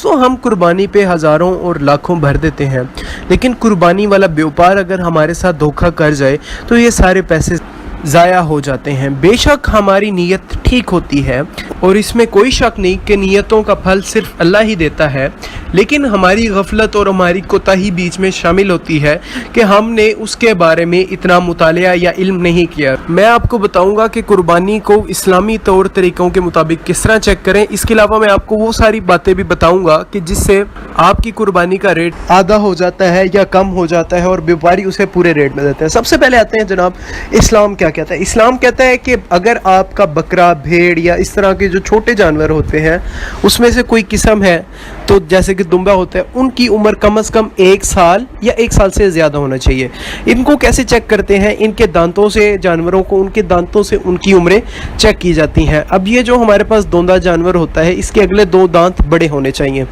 दोस्तों हम कुर्बानी पे हज़ारों और लाखों भर देते हैं, लेकिन कुर्बानी वाला व्यापार अगर हमारे साथ धोखा कर जाए तो ये सारे पैसे ज़ाया हो जाते हैं। बेशक हमारी नीयत ठीक होती है और इसमें कोई शक नहीं कि नीयतों का फल सिर्फ अल्लाह ही देता है, लेकिन हमारी गफलत और हमारी कोताही बीच में शामिल होती है कि हमने उसके बारे में इतना मुतालिया या इल्म नहीं किया। मैं आपको बताऊंगा कि कुर्बानी को इस्लामी तौर तरीक़ों के मुताबिक किस तरह चेक करें। इसके अलावा मैं आपको वो सारी बातें भी बताऊंगा कि जिससे आपकी कुर्बानी का रेट आधा हो जाता है या कम हो जाता है और व्यापारी उसे पूरे रेट में देते हैं। सबसे पहले आते हैं जनाब, इस्लाम क्या कहता है। इस्लाम कहता है कि अगर आपका बकरा, भेड़ या इस तरह के जो छोटे जानवर होते हैं उसमें से कोई किस्म है, तो जैसे कि दुम्बा होता है, उनकी उम्र कम से कम 1 साल या 1 साल से ज़्यादा होना चाहिए। इनको कैसे चेक करते हैं? इनके दांतों से, जानवरों को उनके दांतों से उनकी उम्रें चेक की जाती हैं। अब ये जो हमारे पास दोंदा जानवर होता है, इसके अगले 2 दांत बड़े होने चाहिए।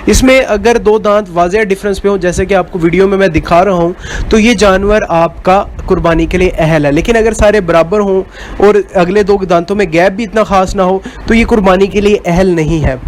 इसमें अगर 2 दांत वाज़ेह डिफरेंस पे हो, जैसे कि आपको वीडियो में मैं दिखा रहा हूँ, तो ये जानवर आपका कुर्बानी के लिए अहल है। लेकिन अगर सारे बराबर हों और अगले 2 दांतों में गैप भी इतना ख़ास ना हो तो ये कुर्बानी के लिए अहल नहीं है।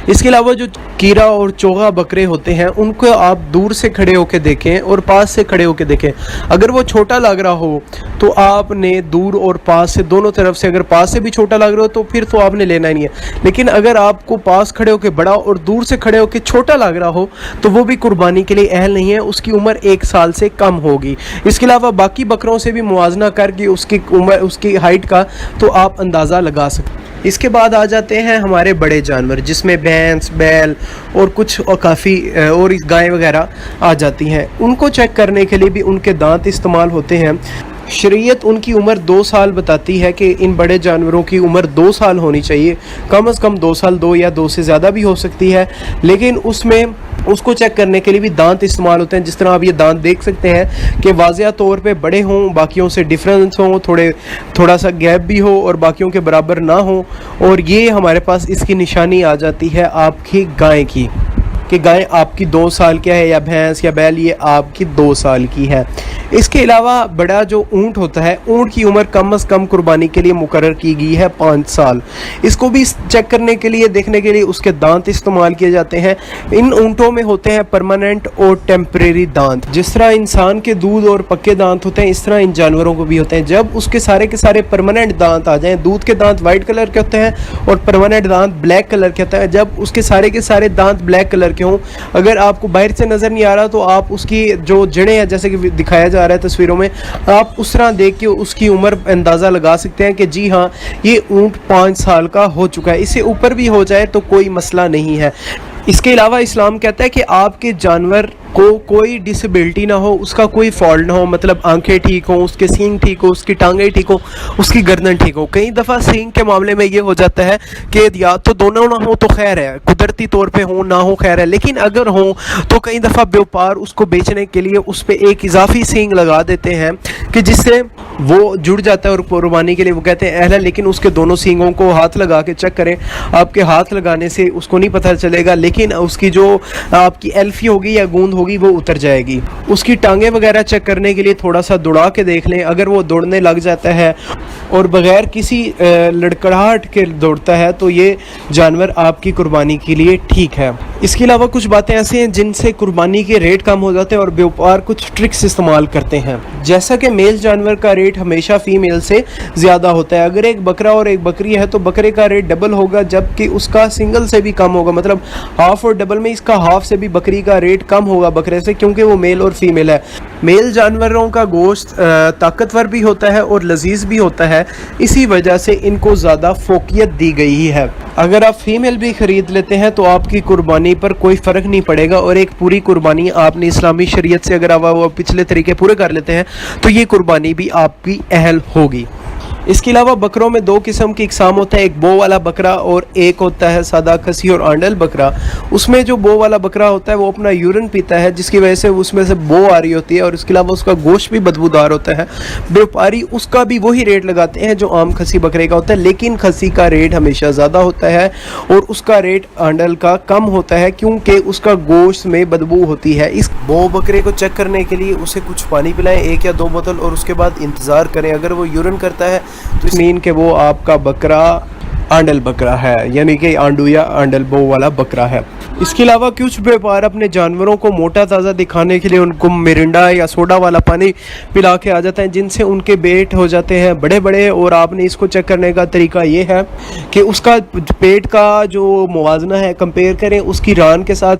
इसके अलावा जो कीरा और चोगा बकरे होते हैं उनको आप दूर से खड़े होकर देखें और पास से खड़े होकर देखें। अगर वो छोटा लग रहा हो तो आपने दूर और पास से दोनों तरफ से, अगर पास से भी छोटा लग रहा हो तो फिर तो आपने लेना ही नहीं है। लेकिन अगर आपको पास खड़े होकर बड़ा और दूर से खड़े होकर छोटा लग रहा हो तो वो भी कुर्बानी के लिए अहल नहीं है, उसकी उम्र 1 साल से कम होगी। इसके अलावा बाकी बकरों से भी मुआवजा करके उसकी उम्र, उसकी हाइट का तो आप अंदाज़ा लगा सकते हैं। इसके बाद आ जाते हैं हमारे बड़े जानवर, जिसमें भैंस, बैल और कुछ और काफ़ी और गाय वगैरह आ जाती हैं। उनको चेक करने के लिए भी उनके दांत इस्तेमाल होते हैं। शरीयत उनकी उम्र 2 साल बताती है कि इन बड़े जानवरों की उम्र 2 साल होनी चाहिए, कम से कम 2 साल, 2 या 2 से ज़्यादा भी हो सकती है। लेकिन उसमें उसको चेक करने के लिए भी दांत इस्तेमाल होते हैं। जिस तरह आप ये दांत देख सकते हैं कि वाज़ेह तौर पे बड़े हों, बाकियों से डिफरेंस हो, थोड़ा सा गैप भी हो और बाकियों के बराबर ना हो। और ये हमारे पास इसकी निशानी आ जाती है आपकी गाय की, कि गाय आपकी 2 साल की है, या भैंस या बैल ये आपकी 2 साल की है। इसके अलावा बड़ा जो ऊँट होता है, ऊँट की उम्र कम से कम कुर्बानी के लिए मुकर्रर की गई है 5 साल। इसको भी चेक करने के लिए, देखने के लिए उसके दांत इस्तेमाल किए जाते हैं। इन ऊँटों में होते हैं परमानेंट और टेम्परेरी दांत। जिस तरह इंसान के दूध और पक्के दांत होते हैं, इस तरह इन जानवरों को भी होते हैं। जब उसके सारे के सारे परमानेंट दांत आ जाएं, दूध के दांत वाइट कलर के होते हैं और परमानेंट दांत ब्लैक कलर के होते हैं। जब उसके सारे के सारे दांत ब्लैक कलर के हों, अगर आपको बाहर से नज़र नहीं आ रहा तो आप उसकी जो जड़ें हैं, जैसे कि दिखाया जा रहा है तस्वीरों में, आप उस तरह देख के उसकी उम्र अंदाज़ा लगा सकते हैं कि जी हाँ, ये ऊँट 5 साल का हो चुका है। इससे ऊपर भी हो जाए तो कोई मसला नहीं है। इसके अलावा इस्लाम कहता है कि आपके जानवर को कोई डिसेबिलिटी ना हो, उसका कोई फॉल्ट ना हो, मतलब आंखें ठीक हो, उसके सींग ठीक हो, उसकी टांगें ठीक हो, उसकी गर्दन ठीक हो। कई दफ़ा सींग के मामले में ये हो जाता है कि या तो दोनों ना हो तो खैर है, कुदरती तौर पे हो ना हो खैर है, लेकिन अगर हो तो कई दफ़ा व्यापार उसको बेचने के लिए उस पर एक इजाफी सींग लगा देते हैं कि जिससे वो जुड़ जाता है और कुर्बानी के लिए वो कहते हैं अहल है। लेकिन उसके दोनों सींगों को हाथ लगा के चेक करें, आपके हाथ लगाने से उसको नहीं पता चलेगा, लेकिन उसकी जो आपकी एल्फी होगी या गूंद होगी वो उतर जाएगी। उसकी टांगें वगैरह चेक करने के लिए थोड़ा सा दौड़ा के देख लें। अगर वो दौड़ने लग जाता है और बगैर किसी लड़खड़ाहट के दौड़ता है तो ये जानवर आपकी कुर्बानी के लिए ठीक है। इसके अलावा कुछ बातें ऐसी हैं जिनसे कुर्बानी के रेट कम हो जाते हैं और व्यापार कुछ ट्रिक्स इस्तेमाल करते हैं। जैसा कि मेल जानवर का रेट हमेशा फीमेल से ज़्यादा होता है। अगर एक बकरा और एक बकरी है तो बकरे का रेट डबल होगा, जबकि उसका सिंगल से भी कम होगा। मतलब हाफ और डबल में इसका हाफ से भी बकरी का रेट कम होगा बकरे से, क्योंकि वो मेल और फीमेल है। मेल जानवरों का गोश्त ताकतवर भी होता है और लजीज भी होता है, इसी वजह से इनको ज़्यादा फोकियत दी गई है। अगर आप फीमेल भी ख़रीद लेते हैं तो आपकी कुर्बानी पर कोई फ़र्क नहीं पड़ेगा और एक पूरी कुर्बानी आपने इस्लामी शरीयत से अगर आप वो पिछले तरीके पूरे कर लेते हैं तो ये कुर्बानी भी आपकी अहल होगी। इसके अलावा बकरों में 2 किस्म की इकसाम होता है, एक बो वाला बकरा और एक होता है सादा खसी और आंडल बकरा। उसमें जो बो वाला बकरा होता है वो अपना यूरिन पीता है, जिसकी वजह से उसमें से बो आ रही होती है और इसके अलावा उसका गोश्त भी बदबूदार होता है। व्यापारी उसका भी वही रेट लगाते हैं जो आम खसी बकरे का होता है, लेकिन खसी का रेट हमेशा ज़्यादा होता है और उसका रेट आंडल का कम होता है, क्योंकि उसका गोश्त में बदबू होती है। इस बो बकरे को चेक करने के लिए उसे कुछ पानी पिलाएं, 1 या 2 बोतल, और उसके बाद इंतज़ार करें। अगर वो यूरिन करता है तो मीन कि वो आपका बकरा आंडल बकरा है, यानी कि आंडू या आंडल बो वाला बकरा है। اس کے علاوہ کچھ व्यापार اپنے جانوروں کو موٹا تازہ دکھانے کے لیے ان کو مرنڈا یا سوڈا والا پانی پلا کے آ جاتا ہے، جن سے ان کے پیٹ ہو جاتے ہیں بڑے بڑے. اور آپ نے اس کو چیک کرنے کا طریقہ یہ ہے کہ اس کا پیٹ کا جو موازنہ ہے کمپیئر کریں اس کی ران کے ساتھ